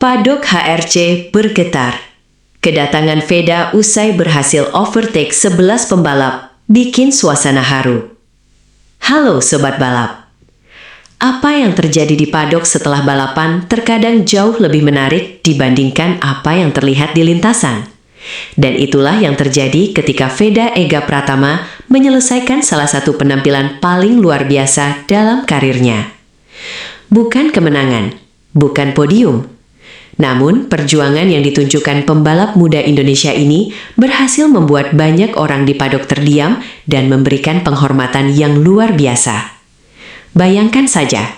Paddock HRC bergetar. Kedatangan Veda usai berhasil overtake 11 pembalap bikin suasana haru. Halo Sobat Balap. Apa yang terjadi di paddock setelah balapan terkadang jauh lebih menarik dibandingkan apa yang terlihat di lintasan. Dan itulah yang terjadi ketika Veda Ega Pratama menyelesaikan salah satu penampilan paling luar biasa dalam karirnya. Bukan kemenangan, bukan podium, namun perjuangan yang ditunjukkan pembalap muda Indonesia ini berhasil membuat banyak orang di paddock terdiam dan memberikan penghormatan yang luar biasa. Bayangkan saja,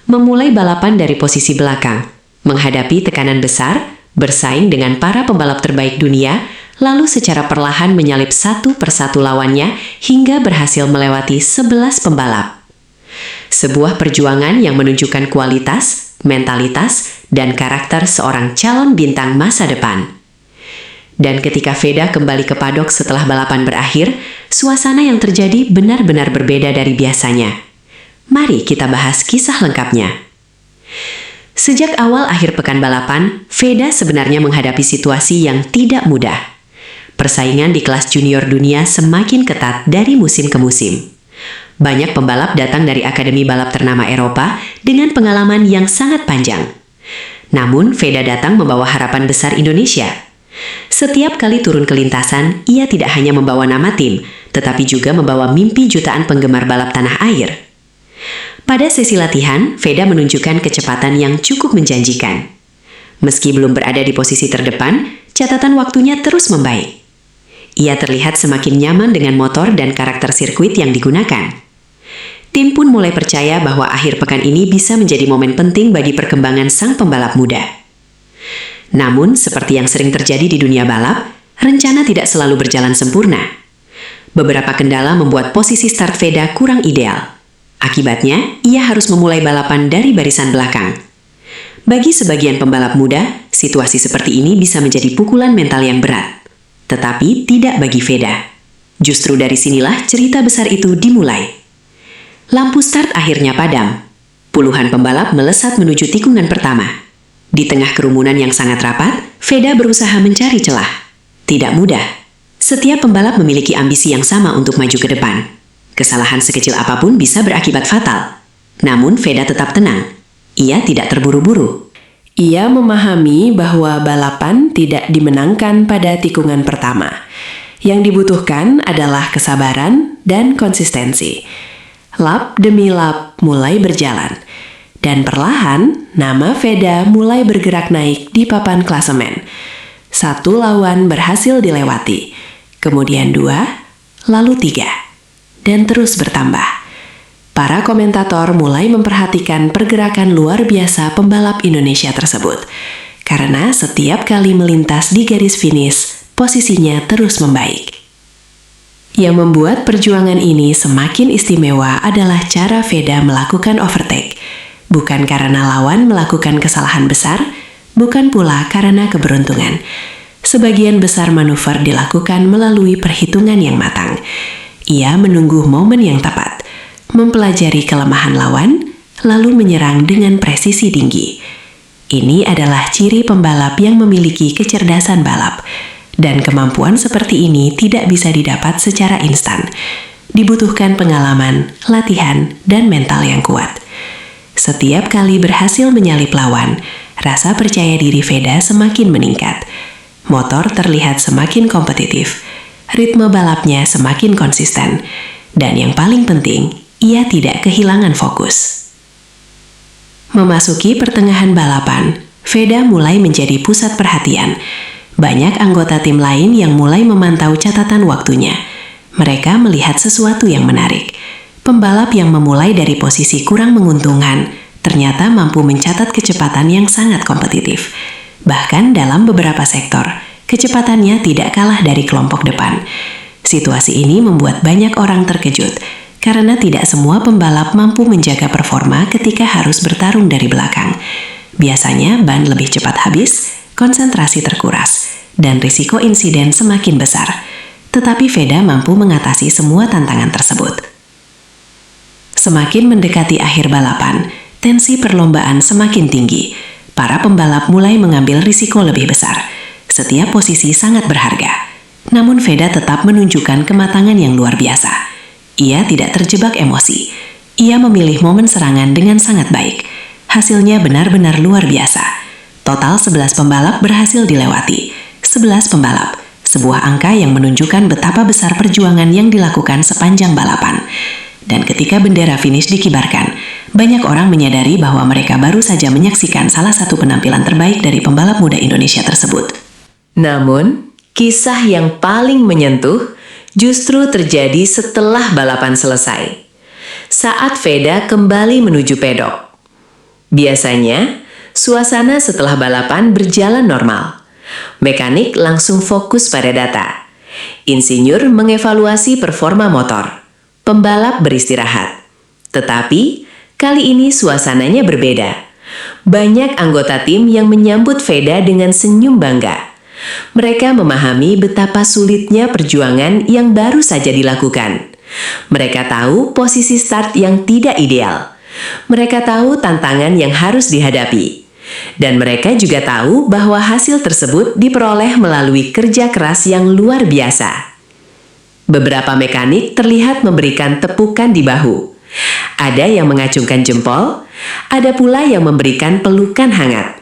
memulai balapan dari posisi belakang, menghadapi tekanan besar, bersaing dengan para pembalap terbaik dunia, lalu secara perlahan menyalip satu persatu lawannya hingga berhasil melewati 11 pembalap. Sebuah perjuangan yang menunjukkan kualitas, mentalitas, dan karakter seorang calon bintang masa depan. Dan ketika Veda kembali ke paddock setelah balapan berakhir, suasana yang terjadi benar-benar berbeda dari biasanya. Mari kita bahas kisah lengkapnya. Sejak awal akhir pekan balapan, Veda sebenarnya menghadapi situasi yang tidak mudah. Persaingan di kelas junior dunia semakin ketat dari musim ke musim. Banyak pembalap datang dari akademi balap ternama Eropa dengan pengalaman yang sangat panjang. Namun, Veda datang membawa harapan besar Indonesia. Setiap kali turun ke lintasan, ia tidak hanya membawa nama tim, tetapi juga membawa mimpi jutaan penggemar balap tanah air. Pada sesi latihan, Veda menunjukkan kecepatan yang cukup menjanjikan. Meski belum berada di posisi terdepan, catatan waktunya terus membaik. Ia terlihat semakin nyaman dengan motor dan karakter sirkuit yang digunakan. Tim pun mulai percaya bahwa akhir pekan ini bisa menjadi momen penting bagi perkembangan sang pembalap muda. Namun, seperti yang sering terjadi di dunia balap, rencana tidak selalu berjalan sempurna. Beberapa kendala membuat posisi start Veda kurang ideal. Akibatnya, ia harus memulai balapan dari barisan belakang. Bagi sebagian pembalap muda, situasi seperti ini bisa menjadi pukulan mental yang berat. Tetapi tidak bagi Veda. Justru dari sinilah cerita besar itu dimulai. Lampu start akhirnya padam. Puluhan pembalap melesat menuju tikungan pertama. Di tengah kerumunan yang sangat rapat, Veda berusaha mencari celah. Tidak mudah. Setiap pembalap memiliki ambisi yang sama untuk maju ke depan. Kesalahan sekecil apapun bisa berakibat fatal. Namun Veda tetap tenang. Ia tidak terburu-buru. Ia memahami bahwa balapan tidak dimenangkan pada tikungan pertama. Yang dibutuhkan adalah kesabaran dan konsistensi. Lap demi lap mulai berjalan. Dan perlahan, nama Veda mulai bergerak naik di papan klasemen. Satu lawan berhasil dilewati. Kemudian 2, lalu 3. Dan terus bertambah. Para komentator mulai memperhatikan pergerakan luar biasa pembalap Indonesia tersebut. Karena setiap kali melintas di garis finish, posisinya terus membaik. Yang membuat perjuangan ini semakin istimewa adalah cara Veda melakukan overtake. Bukan karena lawan melakukan kesalahan besar, bukan pula karena keberuntungan. Sebagian besar manuver dilakukan melalui perhitungan yang matang. Ia menunggu momen yang tepat, mempelajari kelemahan lawan, lalu menyerang dengan presisi tinggi. Ini adalah ciri pembalap yang memiliki kecerdasan balap. Dan kemampuan seperti ini tidak bisa didapat secara instan. Dibutuhkan pengalaman, latihan, dan mental yang kuat. Setiap kali berhasil menyalip lawan, rasa percaya diri Veda semakin meningkat. Motor terlihat semakin kompetitif. Ritme balapnya semakin konsisten. Dan yang paling penting, ia tidak kehilangan fokus. Memasuki pertengahan balapan, Veda mulai menjadi pusat perhatian. Banyak anggota tim lain yang mulai memantau catatan waktunya. Mereka melihat sesuatu yang menarik. Pembalap yang memulai dari posisi kurang menguntungkan ternyata mampu mencatat kecepatan yang sangat kompetitif. Bahkan dalam beberapa sektor, kecepatannya tidak kalah dari kelompok depan. Situasi ini membuat banyak orang terkejut, karena tidak semua pembalap mampu menjaga performa ketika harus bertarung dari belakang. Biasanya ban lebih cepat habis, konsentrasi terkuras, dan risiko insiden semakin besar. Tetapi Veda mampu mengatasi semua tantangan tersebut. Semakin mendekati akhir balapan, tensi perlombaan semakin tinggi. para pembalap mulai mengambil risiko lebih besar. Setiap posisi sangat berharga. Namun Veda tetap menunjukkan kematangan yang luar biasa. Ia tidak terjebak emosi. Ia memilih momen serangan dengan sangat baik. Hasilnya benar-benar luar biasa. Total 11 pembalap berhasil dilewati. 11 pembalap. Sebuah angka yang menunjukkan betapa besar perjuangan yang dilakukan sepanjang balapan. Dan ketika bendera finish dikibarkan, banyak orang menyadari bahwa mereka baru saja menyaksikan salah satu penampilan terbaik dari pembalap muda Indonesia tersebut. Namun, kisah yang paling menyentuh justru terjadi setelah balapan selesai. Saat Veda kembali menuju pedok. Biasanya, suasana setelah balapan berjalan normal. Mekanik langsung fokus pada data. Insinyur mengevaluasi performa motor. Pembalap beristirahat. Tetapi, kali ini suasananya berbeda. Banyak anggota tim yang menyambut Veda dengan senyum bangga. Mereka memahami betapa sulitnya perjuangan yang baru saja dilakukan. Mereka tahu posisi start yang tidak ideal. Mereka tahu tantangan yang harus dihadapi. Dan mereka juga tahu bahwa hasil tersebut diperoleh melalui kerja keras yang luar biasa. Beberapa mekanik terlihat memberikan tepukan di bahu. Ada yang mengacungkan jempol, ada pula yang memberikan pelukan hangat.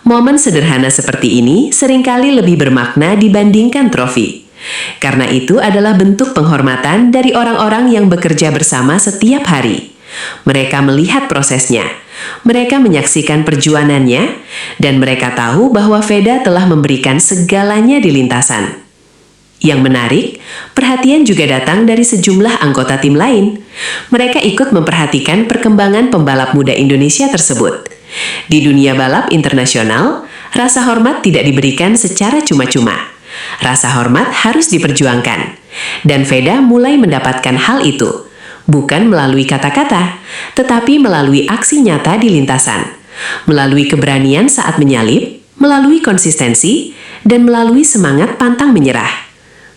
Momen sederhana seperti ini seringkali lebih bermakna dibandingkan trofi. Karena itu adalah bentuk penghormatan dari orang-orang yang bekerja bersama setiap hari. Mereka melihat prosesnya, mereka menyaksikan perjuangannya, dan mereka tahu bahwa Veda telah memberikan segalanya di lintasan. Yang menarik, perhatian juga datang dari sejumlah anggota tim lain. Mereka ikut memperhatikan perkembangan pembalap muda Indonesia tersebut. Di dunia balap internasional, rasa hormat tidak diberikan secara cuma-cuma. Rasa hormat harus diperjuangkan. Dan Veda mulai mendapatkan hal itu. Bukan melalui kata-kata, tetapi melalui aksi nyata di lintasan. Melalui keberanian saat menyalip, melalui konsistensi, dan melalui semangat pantang menyerah.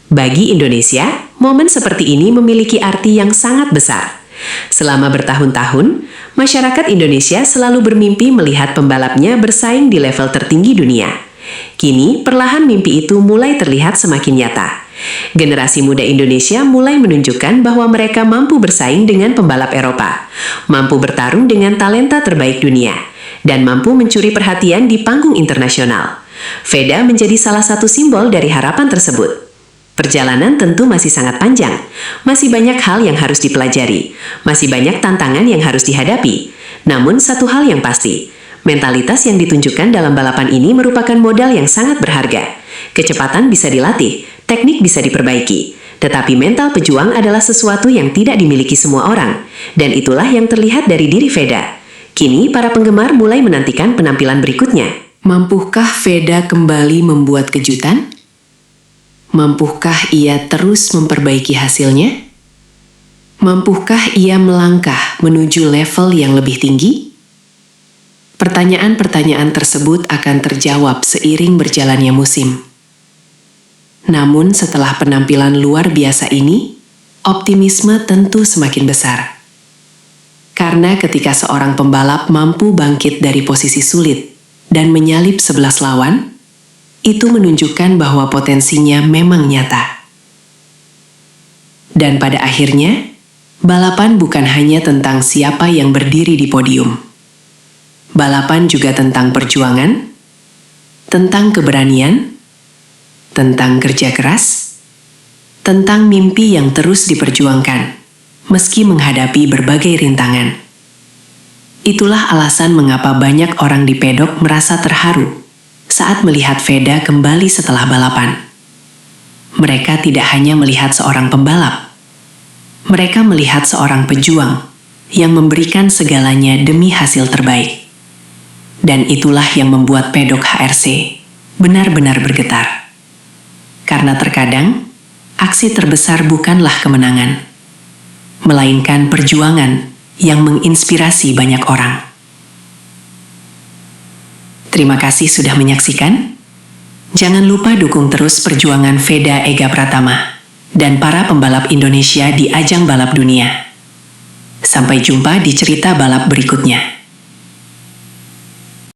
Bagi Indonesia, momen seperti ini memiliki arti yang sangat besar. Selama bertahun-tahun, masyarakat Indonesia selalu bermimpi melihat pembalapnya bersaing di level tertinggi dunia. Kini, perlahan mimpi itu mulai terlihat semakin nyata. Generasi muda Indonesia mulai menunjukkan bahwa mereka mampu bersaing dengan pembalap Eropa, mampu bertarung dengan talenta terbaik dunia, dan mampu mencuri perhatian di panggung internasional. Veda menjadi salah satu simbol dari harapan tersebut. Perjalanan tentu masih sangat panjang, masih banyak hal yang harus dipelajari, masih banyak tantangan yang harus dihadapi. Namun satu hal yang pasti, mentalitas yang ditunjukkan dalam balapan ini merupakan modal yang sangat berharga. Kecepatan bisa dilatih, teknik bisa diperbaiki, tetapi mental pejuang adalah sesuatu yang tidak dimiliki semua orang, dan itulah yang terlihat dari diri Veda. Kini para penggemar mulai menantikan penampilan berikutnya. Mampukah Veda kembali membuat kejutan? Mampukah ia terus memperbaiki hasilnya? Mampukah ia melangkah menuju level yang lebih tinggi? Pertanyaan-pertanyaan tersebut akan terjawab seiring berjalannya musim. Namun setelah penampilan luar biasa ini, optimisme tentu semakin besar. Karena ketika seorang pembalap mampu bangkit dari posisi sulit dan menyalip 11 lawan, itu menunjukkan bahwa potensinya memang nyata. Dan pada akhirnya, balapan bukan hanya tentang siapa yang berdiri di podium. Balapan juga tentang perjuangan, tentang keberanian, tentang kerja keras, tentang mimpi yang terus diperjuangkan, meski menghadapi berbagai rintangan. Itulah alasan mengapa banyak orang di pedok merasa terharu saat melihat Veda kembali setelah balapan. Mereka tidak hanya melihat seorang pembalap, mereka melihat seorang pejuang yang memberikan segalanya demi hasil terbaik. Dan itulah yang membuat pedok HRC benar-benar bergetar. Karena terkadang, aksi terbesar bukanlah kemenangan, melainkan perjuangan yang menginspirasi banyak orang. Terima kasih sudah menyaksikan. Jangan lupa dukung terus perjuangan Veda Ega Pratama dan para pembalap Indonesia di ajang balap dunia. Sampai jumpa di cerita balap berikutnya.